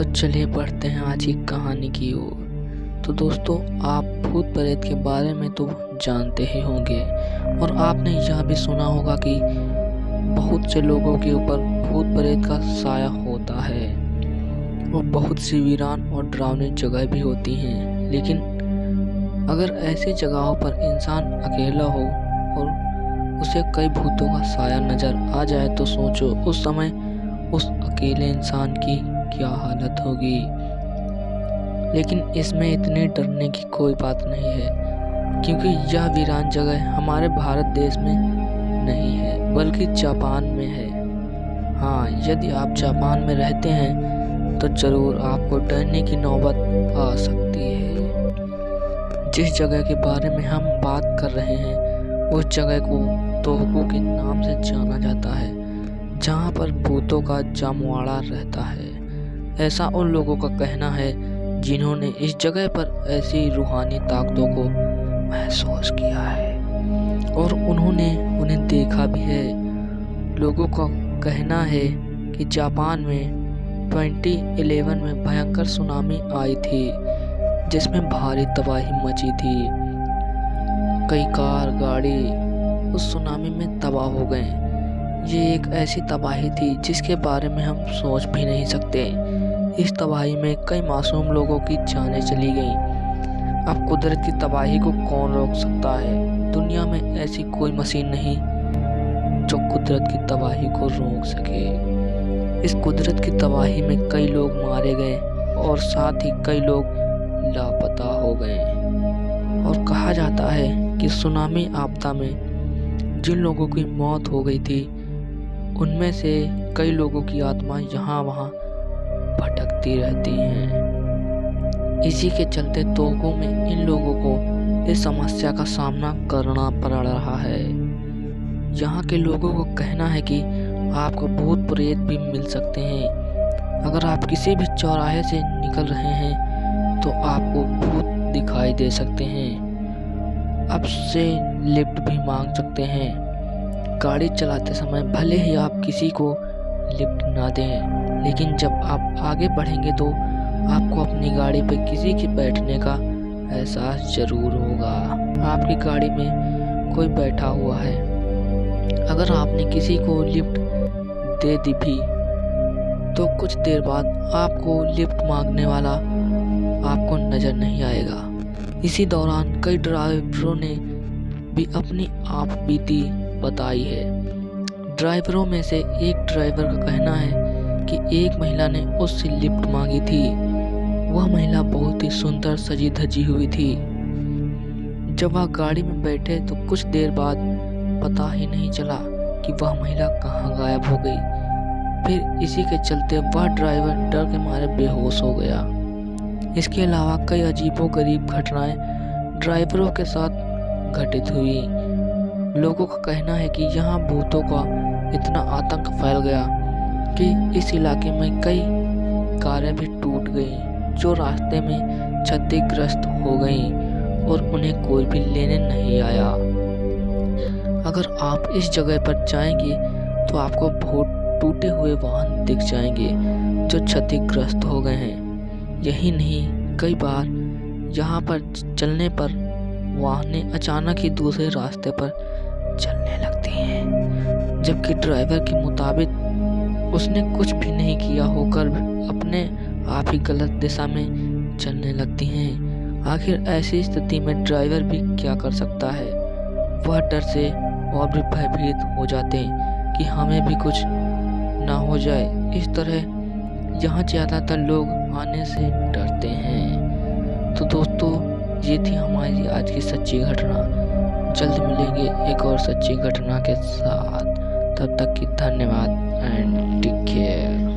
तो चलिए बढ़ते हैं आज की कहानी की ओर। तो दोस्तों, आप भूत प्रेत के बारे में तो जानते ही होंगे और आपने यह भी सुना होगा कि बहुत से लोगों के ऊपर भूत प्रेत का साया होता है और बहुत सी वीरान और डरावनी जगह भी होती हैं। लेकिन अगर ऐसी जगहों पर इंसान अकेला हो और उसे कई भूतों का साया नजर आ जाए तो सोचो उस समय उस अकेले इंसान की क्या हालत होगी। लेकिन इसमें इतनी डरने की कोई बात नहीं है, क्योंकि यह वीरान जगह हमारे भारत देश में नहीं है बल्कि जापान में है। हाँ, यदि आप जापान में रहते हैं तो जरूर आपको डरने की नौबत आ सकती है। जिस जगह के बारे में हम बात कर रहे हैं उस जगह को तोहको के नाम से जाना जाता है, जहाँ पर भूतों का जमवाड़ा रहता है। ऐसा उन लोगों का कहना है जिन्होंने इस जगह पर ऐसी रूहानी ताकतों को महसूस किया है और उन्होंने उन्हें देखा भी है। लोगों का कहना है कि जापान में 2011 में भयंकर सुनामी आई थी जिसमें भारी तबाही मची थी। कई कार गाड़ी उस सुनामी में तबाह हो गए। ये एक ऐसी तबाही थी जिसके बारे में हम सोच भी नहीं सकते। इस तबाही में कई मासूम लोगों की जानें चली गईं। अब कुदरत की तबाही को कौन रोक सकता है? दुनिया में ऐसी कोई मशीन नहीं जो कुदरत की तबाही को रोक सके। इस कुदरत की तबाही में कई लोग मारे गए और साथ ही कई लोग लापता हो गए। और कहा जाता है कि सुनामी आपदा में जिन लोगों की मौत हो गई थी उनमें से कई लोगों की आत्मा यहाँ वहाँ भटकती रहती हैं। इसी के चलते तोहको में इन लोगों को इस समस्या का सामना करना पड़ रहा है। यहाँ के लोगों को कहना है कि आपको भूत प्रेत भी मिल सकते हैं। अगर आप किसी भी चौराहे से निकल रहे हैं तो आपको भूत दिखाई दे सकते हैं। आपसे लिफ्ट भी मांग सकते हैं। गाड़ी चलाते समय भले ही आप किसी को लिफ्ट ना दें, लेकिन जब आप आगे बढ़ेंगे तो आपको अपनी गाड़ी पर किसी के बैठने का एहसास जरूर होगा। आपकी गाड़ी में कोई बैठा हुआ है। अगर आपने किसी को लिफ्ट दे दी भी तो कुछ देर बाद आपको लिफ्ट मांगने वाला आपको नजर नहीं आएगा। इसी दौरान कई ड्राइवरों ने भी अपनी आप बीती बताई है। ड्राइवरों में से एक ड्राइवर का कहना है कि एक महिला ने उससे लिफ्ट मांगी थी। वह महिला बहुत ही सुंदर सजी धजी हुई थी। जब वह गाड़ी में बैठे तो कुछ देर बाद पता ही नहीं चला कि वह महिला कहाँ गायब हो गई। फिर इसी के चलते वह ड्राइवर डर के मारे बेहोश हो गया। इसके अलावा कई अजीबोगरीब घटनाएं ड्राइवरों के साथ घटित हुई। लोगों का कहना है कि यहाँ भूतों का इतना आतंक फैल गया कि इस इलाके में कई कारें भी टूट गईं, जो रास्ते में क्षतिग्रस्त हो गईं और उन्हें कोई भी लेने नहीं आया। अगर आप इस जगह पर जाएंगे तो आपको बहुत टूटे हुए वाहन दिख जाएंगे जो क्षतिग्रस्त हो गए हैं। यही नहीं, कई बार यहाँ पर चलने पर वाहनें अचानक ही दूसरे रास्ते पर चलने लगती हैं, जबकि ड्राइवर के मुताबिक उसने कुछ भी नहीं किया होकर अपने आप ही गलत दिशा में चलने लगती हैं। आखिर ऐसी स्थिति में ड्राइवर भी क्या कर सकता है? वह डर से और भी भयभीत हो जाते हैं कि हमें भी कुछ ना हो जाए। इस तरह यहाँ ज़्यादातर लोग आने से डरते हैं। तो दोस्तों, ये थी हमारी आज की सच्ची घटना। जल्द मिलेंगे एक और सच्ची घटना के साथ। तब तक की धन्यवाद एंड टेक केयर।